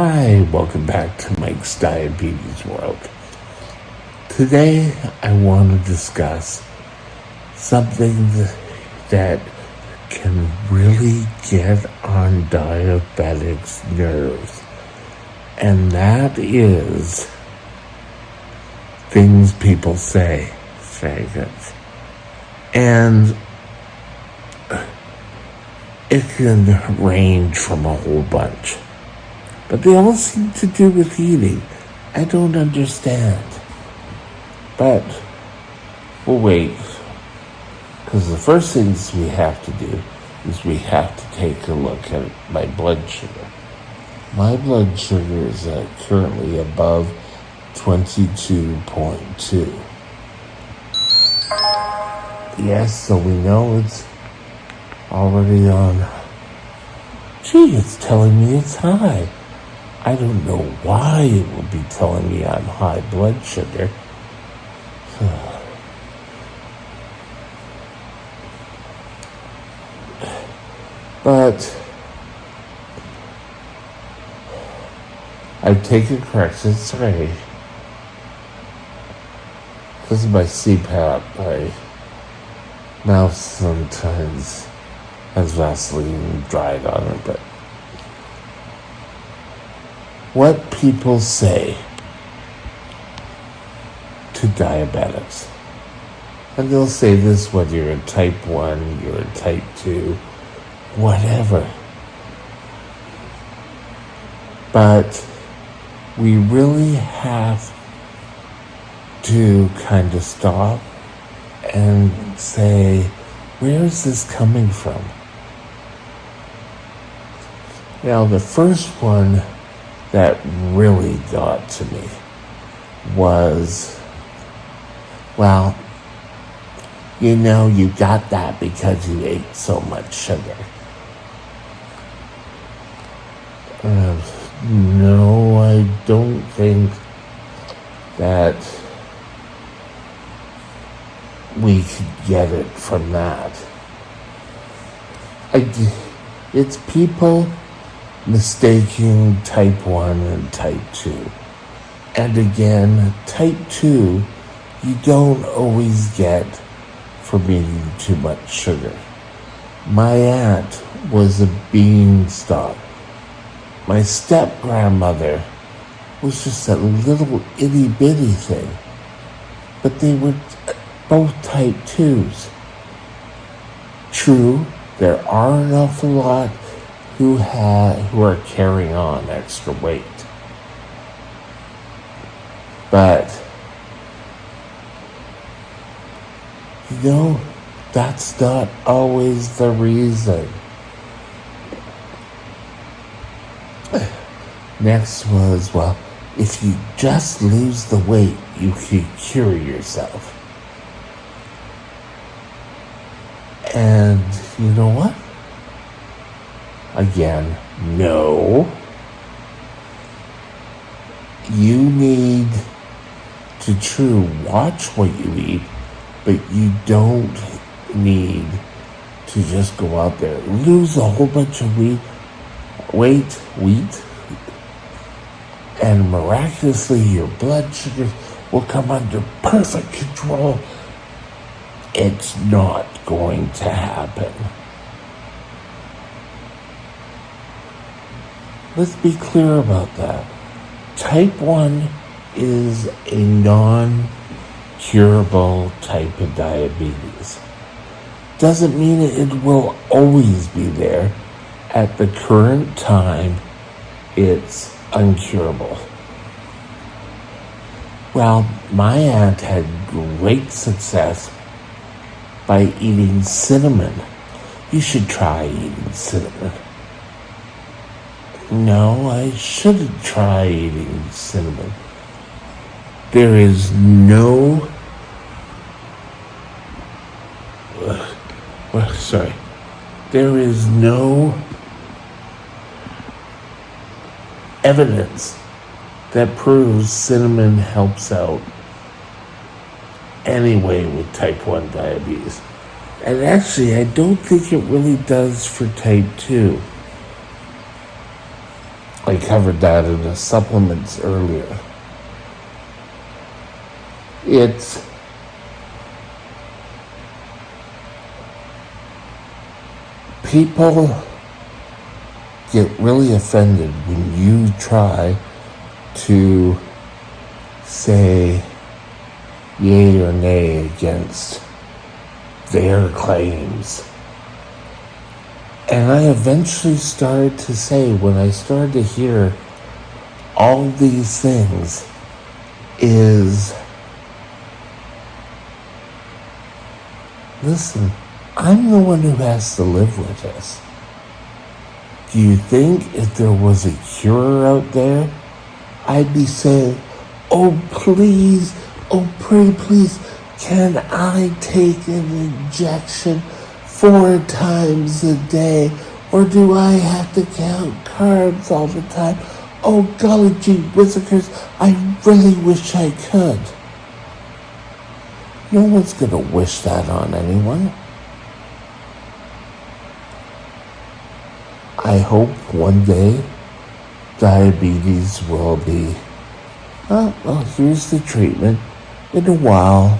Hi, welcome back to Mike's Diabetes World. Today I want to discuss something that can really get on diabetics' nerves, and that is things people say. Very good. And it can range from a whole bunch. But they all seem to do with eating. I don't understand. But we'll wait. Because the first things we have to do is we have to take a look at my blood sugar. My blood sugar is currently above 22.2. Yes, so we know it's already on. Gee, it's telling me it's high. I don't know why it will be telling me I'm high blood sugar. But I've taken corrections today. Because of my CPAP, my mouth sometimes has Vaseline dried on it, but what people say to diabetics, and they'll say this whether you're a type 1, you're a type 2, whatever, but we really have to kind of stop and say, where is this coming from? Now, the first one that really got to me was, well, you know, you got that because you ate so much sugar. No, I don't think that we could get it from that. It's people mistaking type 1 and type 2. And again, type 2, you don't always get from eating too much sugar. My aunt was a beanstalk. My step-grandmother was just a little itty-bitty thing. But they were both type 2s. True, there are an awful lot who are carrying on extra weight. But, you know, that's not always the reason. Next was, well, if you just lose the weight, you can cure yourself. And you know what? Again, no. You need to truly watch what you eat, but you don't need to just go out there, lose a whole bunch of weight, and miraculously your blood sugar will come under perfect control. It's not going to happen. Let's be clear about that. Type 1 is a non-curable type of diabetes. Doesn't mean it will always be there. At the current time, it's uncurable. Well, my aunt had great success by eating cinnamon. You should try eating cinnamon. No, I shouldn't try eating cinnamon. There is no... There is no evidence that proves cinnamon helps out anyway with type 1 diabetes. And actually, I don't think it really does for type 2. I covered that in the supplements earlier. It's people get really offended when you try to say yay or nay against their claims. And I eventually started to say, when I started to hear all these things, is, listen, I'm the one who has to live with this. Do you think if there was a cure out there, I'd be saying, oh please, oh pray please, can I take an injection 4 times a day? Or do I have to count carbs all the time? Oh golly gee whizzikers, I really wish I could. No one's gonna wish that on anyone. I hope one day diabetes will be, well, here's the treatment. In a while,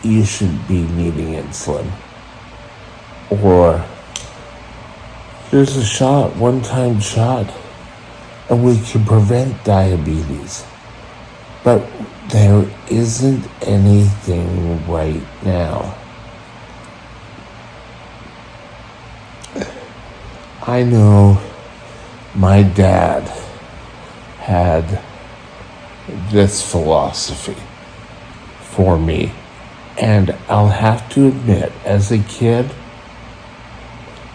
you should be needing insulin. Or, here's a shot, one-time shot, and we can prevent diabetes. But there isn't anything right now. I know my dad had this philosophy for me, and I'll have to admit, as a kid,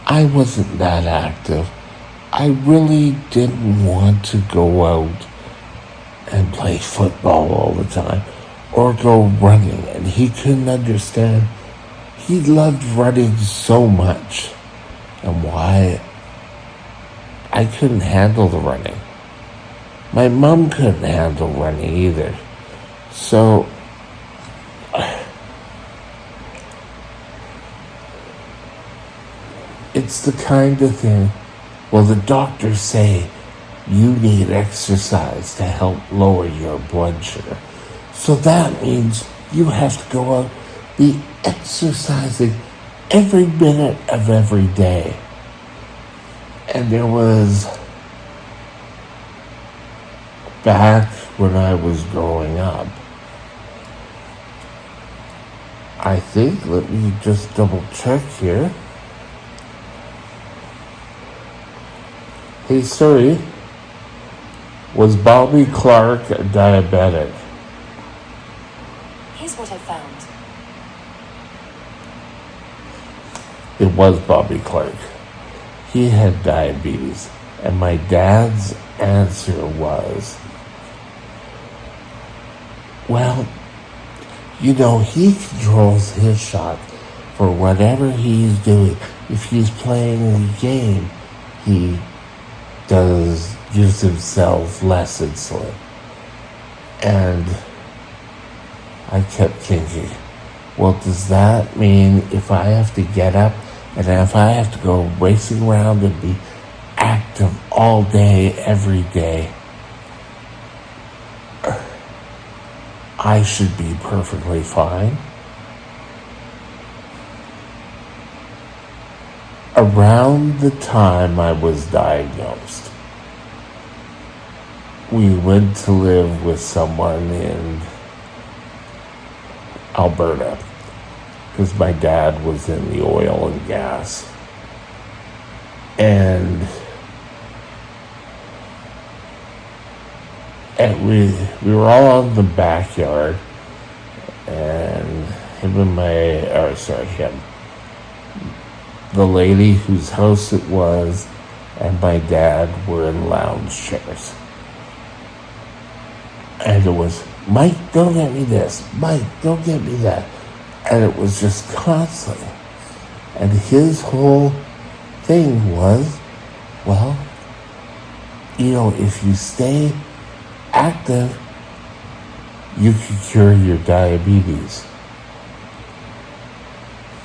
I wasn't that active. I really didn't want to go out and play football all the time or go running, and he couldn't understand. He loved running so much, and why I couldn't handle the running. My mom couldn't handle running either. So it's the kind of thing, well, the doctors say you need exercise to help lower your blood sugar. So that means you have to go out, be exercising every minute of every day. And there was, back when I was growing up, I think, let me just double check here. Hey Siri, was Bobby Clark a diabetic? Here's what I found. It was Bobby Clark. He had diabetes, and my dad's answer was, well, you know, he controls his shot for whatever he's doing. If he's playing a game, he gives himself less insulin. And I kept thinking, well, does that mean if I have to get up and if I have to go racing around and be active all day, every day, I should be perfectly fine? Around the time I was diagnosed, we went to live with someone in Alberta because my dad was in the oil and gas. And we were all in the backyard, and the lady whose house it was, and my dad were in lounge chairs. And it was, Mike, don't get me this. Mike, don't get me that. And it was just constant. And his whole thing was, well, you know, if you stay active, you can cure your diabetes.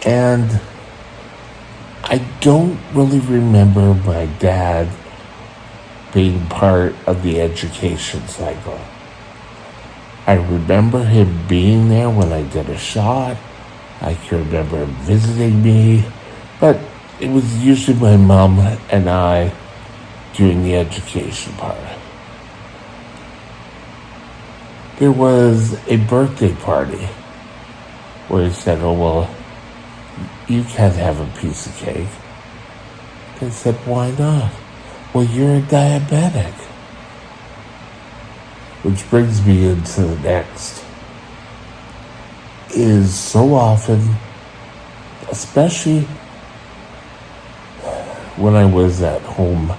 And I don't really remember my dad being part of the education cycle. I remember him being there when I did a shot. I can remember him visiting me, but it was usually my mom and I doing the education part. There was a birthday party where he said, "Oh, well, you can't have a piece of cake." I said, "Why not?" "Well, you're a diabetic." Which brings me into the next. Is so often, especially when I was at home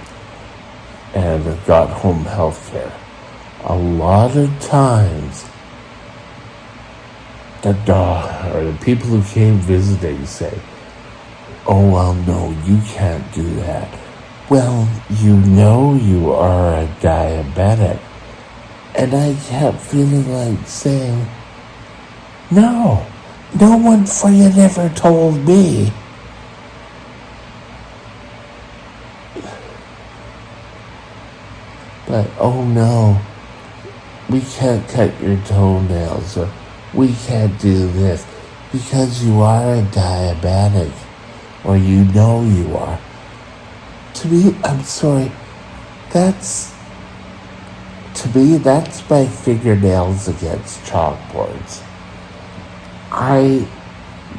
and got home health care, a lot of times the people who came visiting say, "Oh, well, no, you can't do that." "Well, you know you are a diabetic." And I kept feeling like saying, no one friggin' ever told me. But, "Oh no, we can't cut your toenails," or "we can't do this because you are a diabetic," or "you know you are." To me, I'm sorry, that's my fingernails against chalkboards. I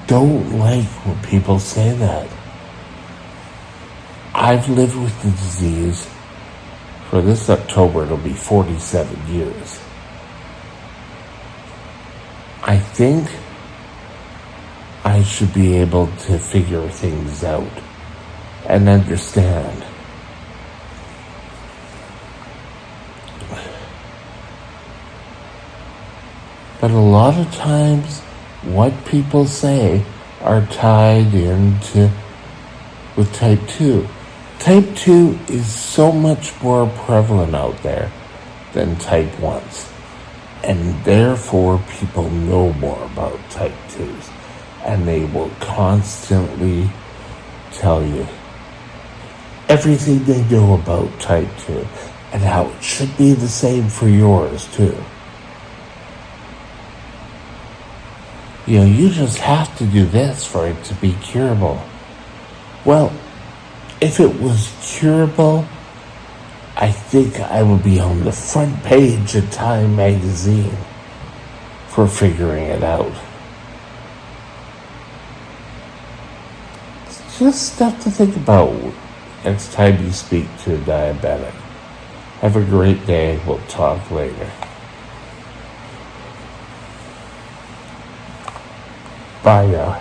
don't like when people say that. I've lived with the disease for this October, it'll be 47 years. I think I should be able to figure things out and understand. But a lot of times, what people say are tied into with type 2. Type 2 is so much more prevalent out there than type 1s. And therefore, people know more about type 2s. And they will constantly tell you everything they know about type 2 and how it should be the same for yours, too. You just have to do this for it to be curable. Well, if it was curable, I think I would be on the front page of Time magazine for figuring it out. It's just stuff to think about next time you speak to a diabetic. Have a great day. We'll talk later. Bye now.